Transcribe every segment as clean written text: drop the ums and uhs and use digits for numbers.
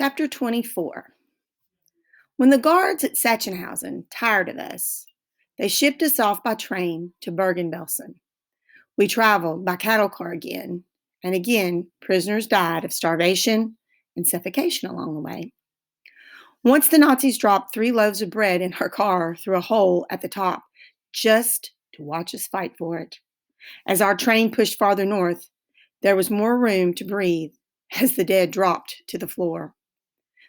Chapter 24. When the guards at Sachsenhausen tired of us, they shipped us off by train to Bergen-Belsen. We traveled by cattle car again, and again prisoners died of starvation and suffocation along the way. Once the Nazis dropped 3 loaves of bread in our car through a hole at the top, just to watch us fight for it. As our train pushed farther north, there was more room to breathe as the dead dropped to the floor.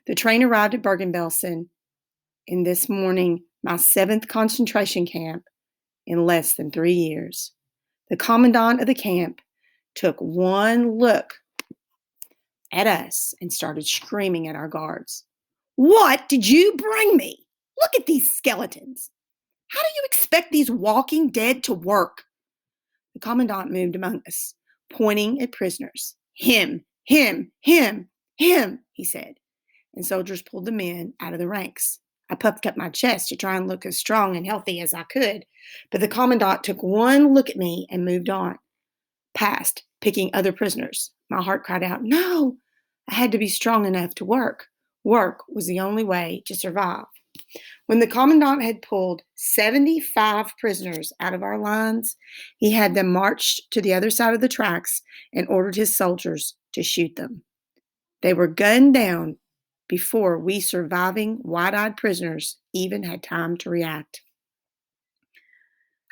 The train arrived at Bergen-Belsen in this morning, my 7th concentration camp in less than 3 years. The commandant of the camp took one look at us and started screaming at our guards. "What did you bring me? Look at these skeletons. How do you expect these walking dead to work?" The commandant moved among us, pointing at prisoners. Him, him, he said, and soldiers pulled the men out of the ranks. I puffed up my chest to try and look as strong and healthy as I could, but the commandant took one look at me and moved on, past, picking other prisoners. My heart cried out, no! I had to be strong enough to work. Work was the only way to survive. When the commandant had pulled 75 prisoners out of our lines, he had them marched to the other side of the tracks and ordered his soldiers to shoot them. They were gunned down before we surviving wide-eyed prisoners even had time to react.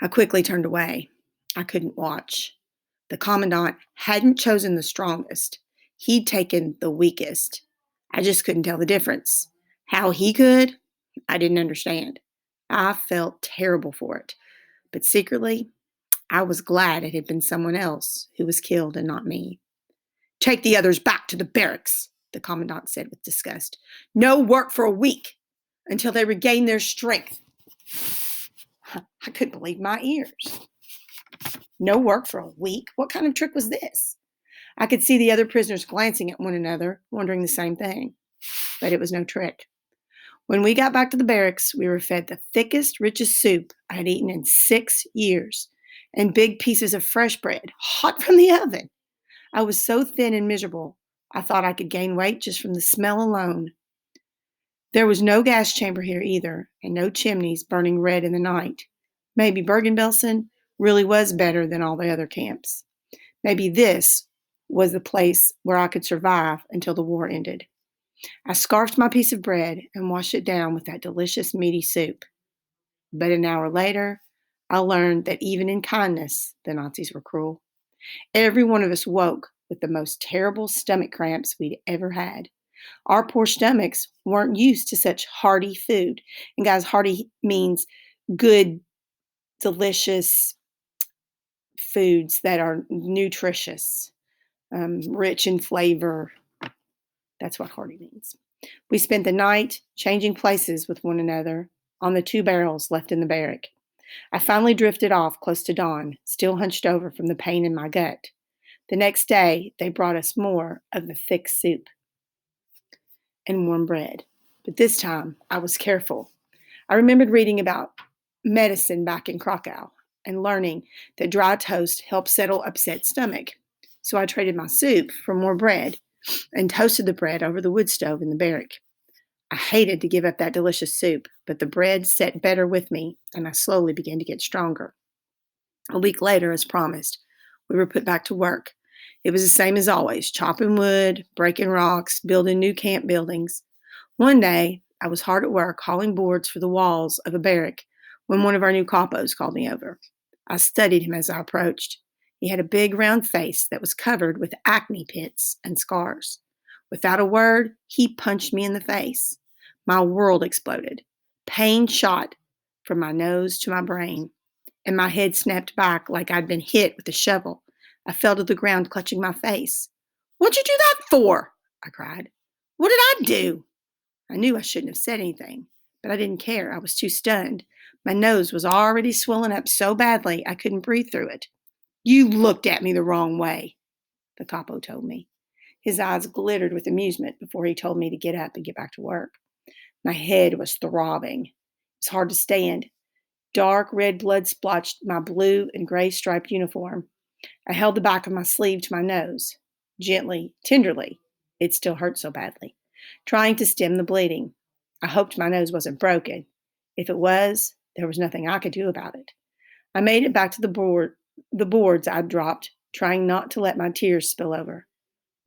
I quickly turned away. I couldn't watch. The commandant hadn't chosen the strongest. He'd taken the weakest. I just couldn't tell the difference. How he could, I didn't understand. I felt terrible for it, but secretly, I was glad it had been someone else who was killed and not me. "Take the others back to the barracks," the commandant said with disgust. "No work for a week until they regain their strength." I couldn't believe my ears. No work for a week? What kind of trick was this? I could see the other prisoners glancing at one another, wondering the same thing. But it was no trick. When we got back to the barracks, we were fed the thickest, richest soup I had eaten in 6 years, and big pieces of fresh bread, hot from the oven. I was so thin and miserable, I thought I could gain weight just from the smell alone. There was no gas chamber here either, and no chimneys burning red in the night. Maybe Bergen-Belsen really was better than all the other camps. Maybe this was the place where I could survive until the war ended. I scarfed my piece of bread and washed it down with that delicious meaty soup. But an hour later, I learned that even in kindness, the Nazis were cruel. Every one of us woke with the most terrible stomach cramps we'd ever had. Our poor stomachs weren't used to such hearty food. And guys, hearty means good, delicious foods that are nutritious, rich in flavor. That's what hearty means. We spent the night changing places with one another on the 2 barrels left in the barrack. I finally drifted off close to dawn, still hunched over from the pain in my gut. The next day, they brought us more of the thick soup and warm bread. But this time, I was careful. I remembered reading about medicine back in Krakow and learning that dry toast helps settle upset stomach. So I traded my soup for more bread and toasted the bread over the wood stove in the barrack. I hated to give up that delicious soup, but the bread set better with me, and I slowly began to get stronger. A week later, as promised, we were put back to work. It was the same as always, chopping wood, breaking rocks, building new camp buildings. One day, I was hard at work hauling boards for the walls of a barrack when one of our new capos called me over. I studied him as I approached. He had a big round face that was covered with acne pits and scars. Without a word, he punched me in the face. My world exploded. Pain shot from my nose to my brain, and my head snapped back like I'd been hit with a shovel. I fell to the ground, clutching my face. "What'd you do that for?" I cried. "What did I do?" I knew I shouldn't have said anything, but I didn't care. I was too stunned. My nose was already swollen up so badly I couldn't breathe through it. "You looked at me the wrong way," the capo told me. His eyes glittered with amusement before he told me to get up and get back to work. My head was throbbing. It was hard to stand. Dark red blood splotched my blue and gray striped uniform. I held the back of my sleeve to my nose. Gently, tenderly. It still hurt so badly. trying to stem the bleeding. I hoped my nose wasn't broken. If it was, there was nothing I could do about it. I made it back to the boards I'd dropped, trying not to let my tears spill over.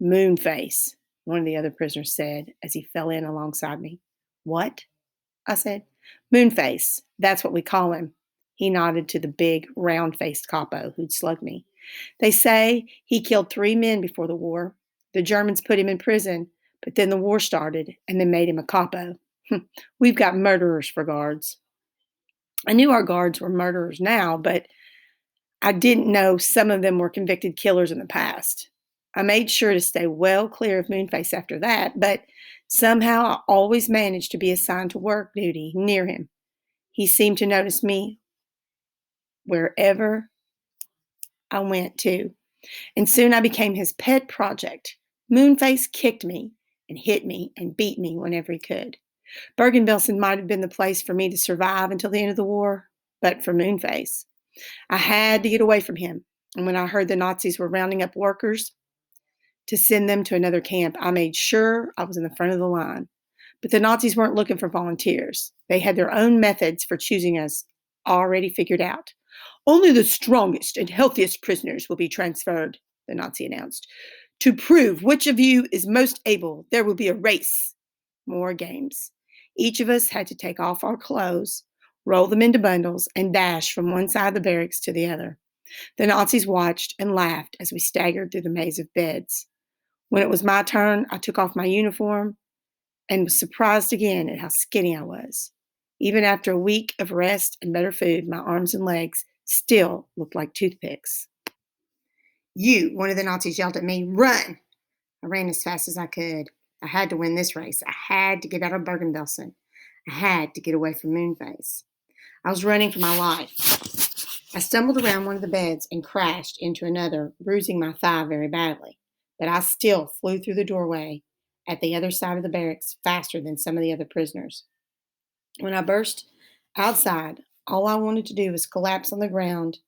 Moonface, one of the other prisoners said as he fell in alongside me. What? I said. Moonface, that's what we call him. He nodded to the big, round-faced capo who'd slugged me. They say he killed 3 men before the war. The Germans put him in prison, but then the war started and they made him a capo. We've got murderers for guards. I knew our guards were murderers now, but I didn't know some of them were convicted killers in the past. I made sure to stay well clear of Moonface after that, but somehow I always managed to be assigned to work duty near him. He seemed to notice me wherever I went to, and soon I became his pet project. Moonface kicked me and hit me and beat me whenever he could. Bergen-Belsen might have been the place for me to survive until the end of the war, but for Moonface, I had to get away from him. And when I heard the Nazis were rounding up workers to send them to another camp, I made sure I was in the front of the line. But the Nazis weren't looking for volunteers. They had their own methods for choosing us already figured out. Only the strongest and healthiest prisoners will be transferred, the Nazi announced. To prove which of you is most able, there will be a race. More games. Each of us had to take off our clothes, roll them into bundles, and dash from one side of the barracks to the other. The Nazis watched and laughed as we staggered through the maze of beds. When it was my turn, I took off my uniform and was surprised again at how skinny I was. Even after a week of rest and better food, my arms and legs still looked like toothpicks. You, one of the Nazis yelled at me, run! I ran as fast as I could. I had to win this race. I had to get out of Bergen-Belsen. I had to get away from Moonface. I was running for my life. I stumbled around one of the beds and crashed into another, bruising my thigh very badly. But I still flew through the doorway at the other side of the barracks faster than some of the other prisoners. When I burst outside, all I wanted to do was collapse on the ground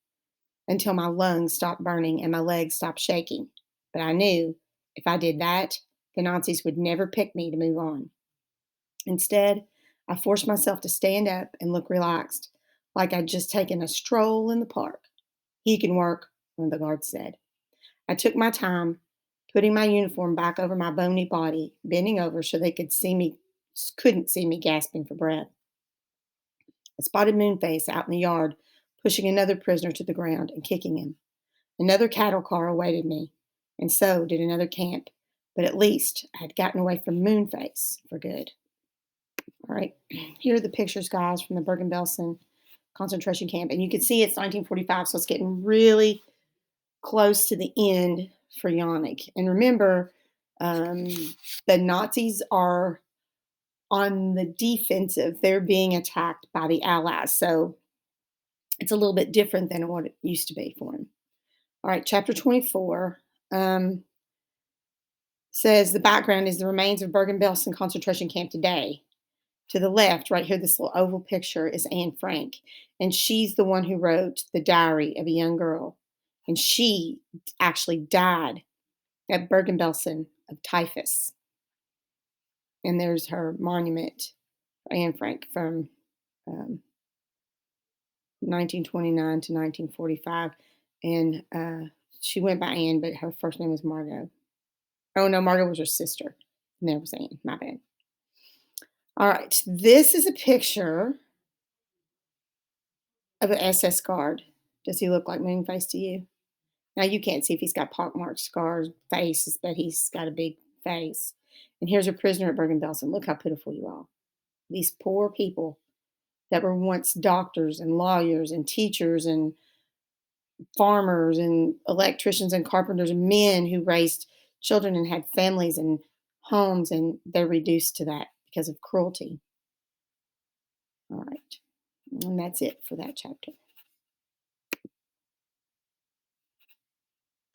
until my lungs stopped burning and my legs stopped shaking. But I knew if I did that, the Nazis would never pick me to move on. Instead, I forced myself to stand up and look relaxed, like I'd just taken a stroll in the park. He can work, one of the guards said. I took my time, putting my uniform back over my bony body, bending over so they couldn't see me gasping for breath. I spotted Moonface out in the yard, pushing another prisoner to the ground and kicking him. Another cattle car awaited me, and so did another camp, but at least I had gotten away from Moonface for good. All right, here are the pictures, guys, from the Bergen-Belsen concentration camp, and you can see it's 1945, so it's getting really close to the end for Yannick. And remember, the Nazis are on the defensive. They're being attacked by the Allies, so it's a little bit different than what it used to be for him. All right, chapter 24 says the background is the remains of Bergen-Belsen concentration camp today. To the left, right here, this little oval picture is Anne Frank, and she's the one who wrote The Diary of a Young Girl, and she actually died at Bergen-Belsen of typhus. And there's her monument, Anne Frank, from 1929 to 1945, and she went by Anne, but her first name was Margot. Oh, no, Margot was her sister. And there was Anne. My bad. All right. This is a picture of an SS guard. Does he look like Moonface to you? Now, you can't see if he's got pockmarked scars, faces, but he's got a big face. And here's a prisoner at Bergen-Belsen. Look how pitiful you are. These poor people that were once doctors and lawyers and teachers and farmers and electricians and carpenters and men who raised children and had families and homes, and they're reduced to that because of cruelty. All right. And that's it for that chapter.